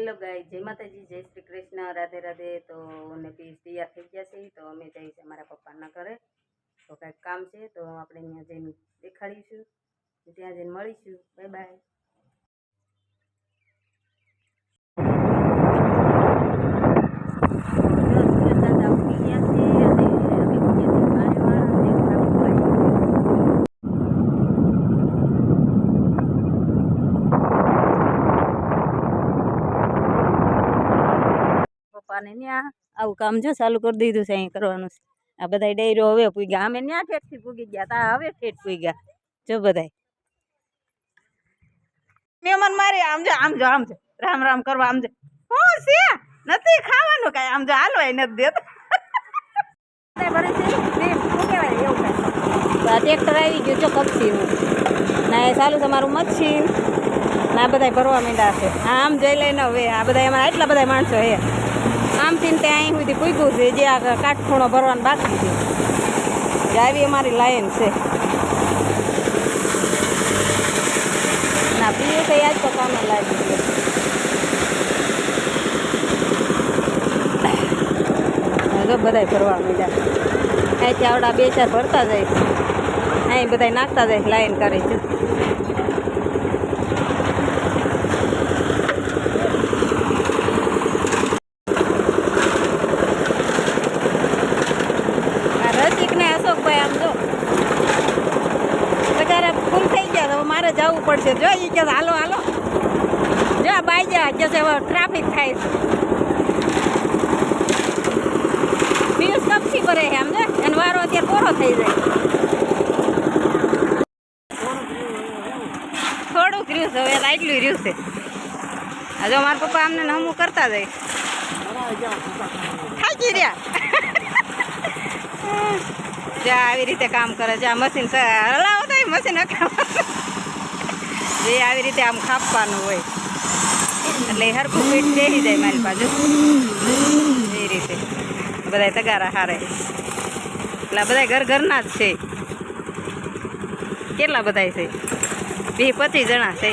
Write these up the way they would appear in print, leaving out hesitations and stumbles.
Hello guys, જય માતાજી, જય શ્રી કૃષ્ણ, રાધે રાધે। તો ને પીસ તૈયાર થઈ ગયા છે, તો અમે જઈએ છીએ મારા પપ્પાના ઘરે। તો કાંઈક કામ છે, તો આપણે અહીંયા જઈને દેખાડીશું, ત્યાં જઈને મળીશું। Bye bye. પપ્પાને ત્યાં આવું કામ જો ચાલુ કરી દીધું છે, અહીં કરવાનું છે। આ બધા ડાયરો હવે પૂગ્યા, અમે ત્યાં ઠેઠથી પૂગી ગયા તા, હવે ઠેઠ પૂગ્યા જો બધા મહેમાન મારે। આમ જો આમ જો આમ જો રામ રામ કરવા, આમ જો હું છે નથી ખાવાનું કાંઈ, આમ જો હાલવાય નથી દેતા। ટ્રેક્ટર આવી ગયું જો કપસીનું ના એ ચાલુ તમારું મચ્છી ના બધા ભરવા માંડ્યા છે। આમ જઈ લઈને હવે આ બધા એમાં એટલા બધા માણસો હે, આમથી ને ત્યાં અહીં સુધી પૂગ્યું છે, જે આ કાઠખૂણો ભરવાનું બાકી છે, આવી અમારી લાઈન છે। ના પીએ તો યાદ તો કામે લાગી છે, જો બધા ભરવા માંડ્યા। અહીંથી આવડા બે ચાર ભરતા જાય, અહીં બધા નાખતા જાય, લાઈન કરે છે। આમ જો વધારે ફૂલ થઈ ગયા, તો મારે જવું પડશે। જો એ કે હાલો હાલો, જો આ બાઈ જા કે ટ્રાફિક થાય છે, પિયુષ કપસી ભરે છે, આમ જો એનો વારો અત્યારે પૂરો થઈ જાય, થોડુંક રહ્યું છે હવે, આટલું રહ્યું છે। જો મારા પપ્પા અમને નમું કરતા જાય, થાકી રહ્યા જ્યાં આવી રીતે કામ કરે છે। આ મશીન હલાવો તો મશીન જે આવી રીતે આમ ખાપવાનું હોય એટલે હરખું પીઠ બેસી જાય મારી બાજુ, એ રીતે બધા તગારા હારે, એટલે બધા ઘરના જ છે। કેટલા બધા છે? 20-25 જણા છે।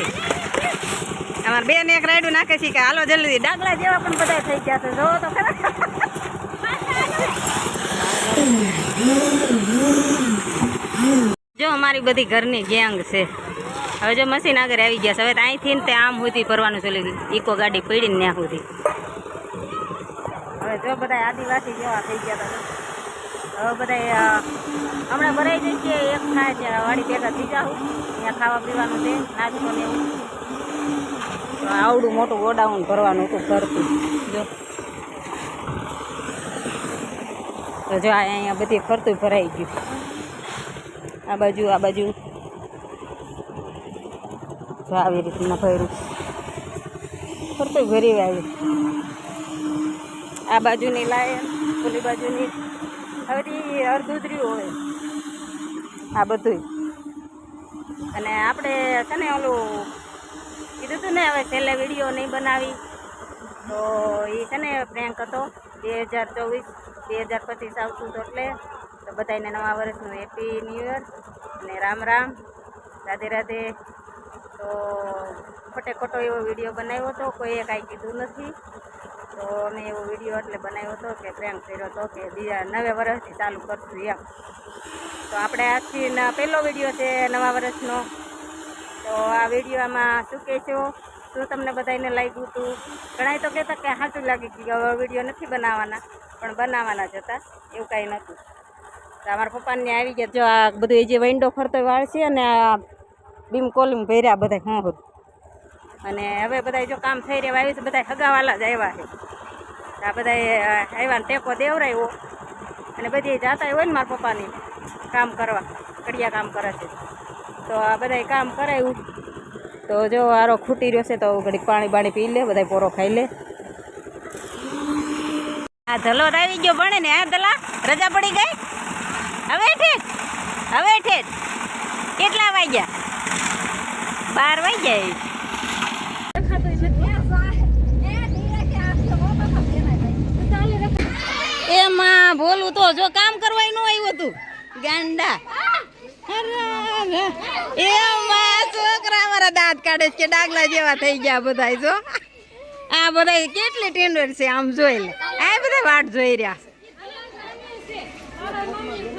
અમારે બેન એક રાયડું નાખે છે કે હાલો જલ્દી, ડાગલા જેવા પણ બધા થઈ ગયા છે, જોવો તો ખરા। જો અમારી બધી ઘરની ગેંગ છે। હવે જો મશીન આગળ આવી ગયા છે, હવે અહીંથી ને તે આમ સુધી ભરવાનું ચાલી ગયું, ઇકો ગાડી પડી ને ત્યાં સુધી। હવે જો બધા આદિવાસી જેવા થઈ ગયા હતા, હવે બધા હમણાં ભરાઈ જઈએ, એક થાય છે વાડી ભેગા થઈ જાઉં, ત્યાં ખાવા પીવાનું છે, નાસ્તો ને એવું। આવડું મોટું ગોડાઉન ભરવાનું હતું ફરતું જો, તો જો અહીંયા બધી ફરતું ભરાઈ ગયું, આ બાજુ જો આવી રીતના ભર્યું ફરતું ભરી આવ્યું। આ બાજુની લાઈન, ઓલી બાજુની, હવે અડધું રહ્યું હોય આ બધું। અને આપણે છે ને ઓલું કીધું હતું ને, હવે છેલ્લે વિડીયો નહીં બનાવી, તો એ છે ને પ્રેન્ક હતો 2024-2025 આવતું તો એટલે, તો બધાને નવા વર્ષનું હેપી ન્યૂ યર અને રામ રામ, રાધે રાધે। તો ખોટે ખોટો એવો વિડીયો બનાવ્યો હતો, કોઈએ કાંઈ કીધું નથી, તો અમે એવો વિડીયો એટલે બનાવ્યો હતો કે પ્રેન્ક કર્યો હતો કે બીજા નવે વર્ષથી ચાલુ કરશું એમ। તો આપણે આજથી પહેલો વિડીયો છે નવા વર્ષનો, તો આ વિડીયોમાં શું કહેશો, શું તમને બધાને લાગ્યું હતું? ઘણા તો કહેતા કે સાચું લાગી ગયું, હવે વિડીયો નથી બનાવવાના, પણ બનાવવાના જ હતા, એવું કાંઈ નહોતું। તો અમારા પપ્પાને આવી ગયા, જો આ બધું જે વિન્ડો ફરતો વાળ છે, અને આ બીમ કોલિંગ ભર્યા બધા હું બધું, અને હવે બધા જો કામ થઈ રહેવા આવ્યું છે, બધા હગાવાલા જ આવ્યા છે। આ બધા આવ્યા ને ટેકો દેવરાવ્યો, અને બધી જાતા હોય ને મારા પપ્પાની કામ કરવા, કડિયા કામ કરે છે, તો આ બધા કામ કરાવ્યું। તો જો આરો ખૂટી રહ્યો છે, તો ઘડીક પાણી બાણી પી લે, બધા પોરો ખાઈ લે। આ ધલો આવી ગયો ભણે ને, આ ધલા રજા પડી ગઈ, હવે ઠેઠ કેટલા વાગ્યા? 12 વાગ્યા। એમાં બોલું તો જો કામ કરવા ન આવ્યું હતું ગાંડા, એમાં છોકરા અમારા દાંત કાઢે કે ડાગલા જેવા થઈ ગયા બધા। જો આ આ બધા કેટલી ટેન્ડર છે આમ જોઈ લે આ બધા વાટ જોઈ રહ્યા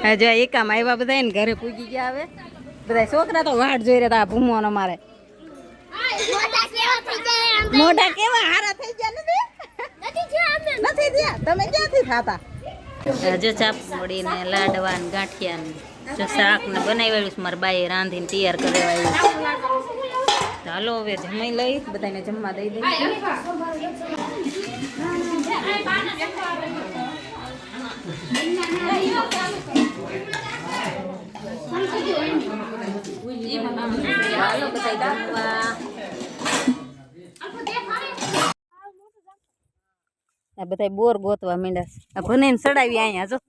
છે જો એકામાં આવ્યા બધા ને ઘરે પૂગી ગયા હવે બધા છોકરા તો વાટ જોઈ રહ્યા હતા ભૂમવાનો મારે મોઢા કેવા હારા થઈ ગયા નથી થયા તમે ક્યાંથી ખાતા જો ચાપડી ને લાડવા ને ગાંઠિયા ને જો શાક ને બનાવેલું છે મારા બાએ રાંધીને તૈયાર કરેવાયું ચાલો હવે જમી લઈ બધાને જમવા દઈ દઈ ચાલો બધા જમવા આ બધા બોર ગોતવા માંડ્યા આ ભને ચડાવી અહીંયા જો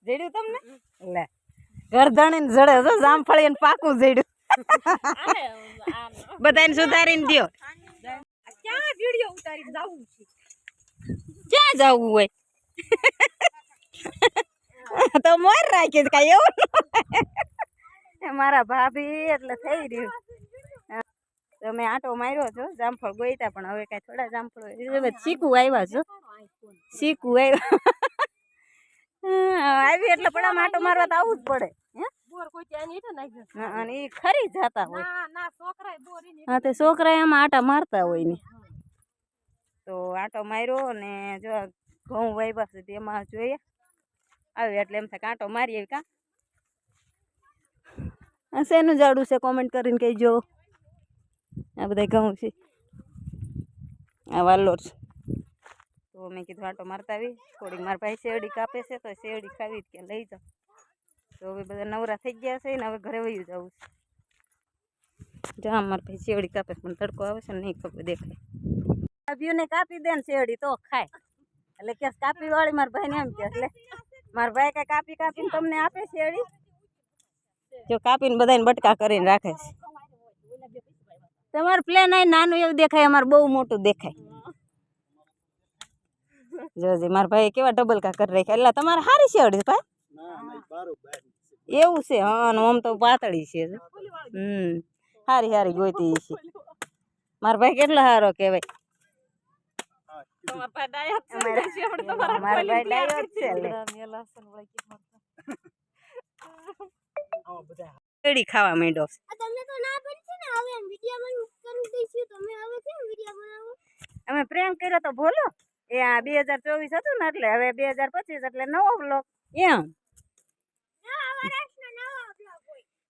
જડ્યું તમને લે ગરધણી ને જડે જો જામફળી ને પાકું જડ્યું બધાને સુધારીને દ્યો ક્યાં વિડિયો ઉતારીને જાવું છે ક્યાં જવું હોય તો મોર રાખી કાંઈ એવું મારા ભાભી એટલે થઈ રહ્યું તમે આંટો માર્યો છો જામફળ ગોઈતા પણ હવે કાંઈ થોડા જામફળ શીખવું આવ્યા છો શીખવું આવ્યા આવી એટલે પડામાં આંટો મારવા તો આવું જ પડે અને એ ખરી જતા હોય હા તે છોકરા એમાં આંટા મારતા હોય ને તો આંટો માર્યો ને જો ઘઉં વાવ્યા છે તેમાં જોઈએ આવે એટલે એમ થાય આંટો મારી આવી કાં શેનું ઝાડું છે કોમેન્ટ કરીને કહેજો આ બધા ઘઉં છે આ વાલોર છે તો મેં કીધું આંટો મારતા આવી થોડીક મારા ભાઈ શેરડી કાપે છે તો શેરડી ખાવી કે લઈ જાઓ તો હવે બધા નવરા થઈ ગયા છે ને હવે ઘરે વયું જવું છે જા મારા ભાઈ શેરડી કાપે પણ તડકો આવે છે ને નહીં ખબર દેખાય ભાભીઓને કાપી દે ને શેરડી તો ખાય એટલે કે કાપી વાળી મારા ભાઈને એમ કે એટલે મારા ભાઈ કાંઈ કાપી કાપીને તમને આપે શેરડી જો કાપીને બધાને બટકા કરીને રાખે છે તમારું પ્લેન અહીં નાનું એવું દેખાય અમારે બહુ મોટું દેખાય જોજી મારા ભાઈ કેવા ડબલ કા કરી રાખ્યા એટલે તમારે સારી શેરડી ભાઈ એવું છે હા આમ તો પાતળી છે સારી સારી ગોતી છે મારા ભાઈ કેટલો સારો કહેવાય શેરડી ખાવા માંડ્યો અમે પ્રેમ કર્યો તો બોલો એ આ 2024 હતું ને એટલે હવે 2025 એટલે નવો બ્લોગ એમ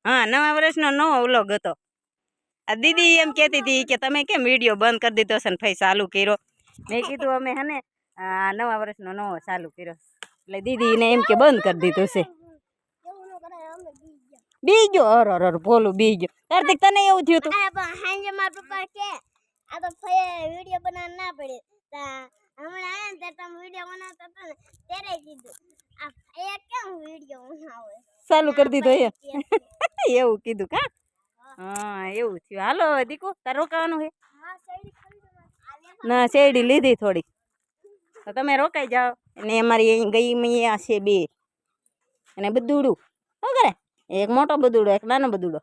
હા નવા વર્ષનો નવો વ્લોગ હતો આ દીદી એમ કહેતી હતી કે તમે કેમ વિડીયો બંધ કરી દીધો છે ને ભાઈ ચાલુ કર્યો મેં કીધું અમે હે ને નવા વર્ષનો નવો ચાલુ કર્યો એટલે દીદીને એમ કે બંધ કરી દીધું છે બીજો અર બોલું બીજો કાર્તિક તને એવું થયું હતું હાંજે મારા પપ્પા કે આ તો ફઈએ વિડિયો બનાવવા ના પડે હમણાં આયા ને તમે વિડિયો બનાવતા હતા ને ત્યારે કીધું આ ફઈએ કેમ વિડિયો બનાવે ચાલુ કરી દીધો એવું કીધું કા હા એવું થયું હાલો હવે દીકુ તાર રોકાવાનું છે ના શેરડી લીધી થોડી તો તમે રોકાઈ જાઓ અને અમારી અહીં ગઈ મૈયા છે બે અને બધુડું શું કરે એક મોટો બધુડો એક નાનો બધુડો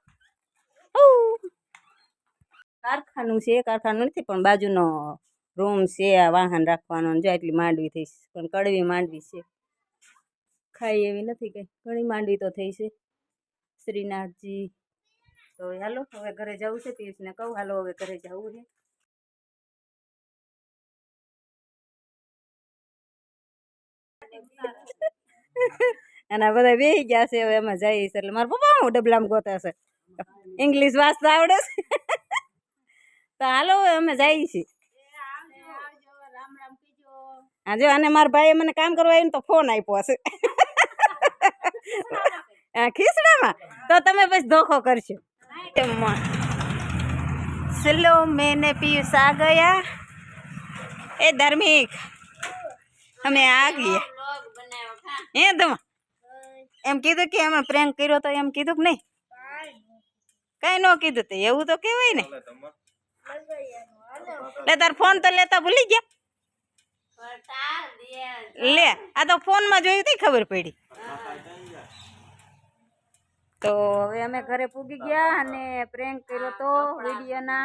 કારખાનું છે કારખાનું નથી પણ બાજુનો રૂમ છે આ વાહન રાખવાનો જો એટલી માંડવી થઈ પણ કડવી માંડવી છે ખાઈ એવી નથી કઈ ઘણી માંડવી તો થઈ છે શ્રીનાથજી તો હાલો હવે ઘરે જવું છે પિયુષને કહું હાલો હવે ઘરે જવું છે અને બધા બેસી ગયા છે હવે એમાં જઈશ એટલે મારા પપ્પા હું ડબલામાં ગોતા છે ઇંગ્લિશ વાંચતા આવડે છે તો હાલો અમે જઈએ છીએ હા જો અને મારા ભાઈએ મને કામ કરવા આવીને તો ફોન આપ્યો હશે ખીસડામાં તો તમે પછી ધોખો કરશો ચલો મેને પિયુષ આ ગયા એ ધાર્મિક અમે આ ગયા હે તમે એમ કીધું કે અમે પ્રેન્ક કર્યો તો એમ કીધું કે નહીં કઈ ન કીધું તો એવું તો કહેવાય ને લે તાર ફોન તો લેતા ભૂલી ગયા લે આ તો ફોન માં જોયું તી ખબર પડી તો હવે અમે ઘરે પૂગી ગયા અને પ્રેન્ક કર્યો તો વિડીયોના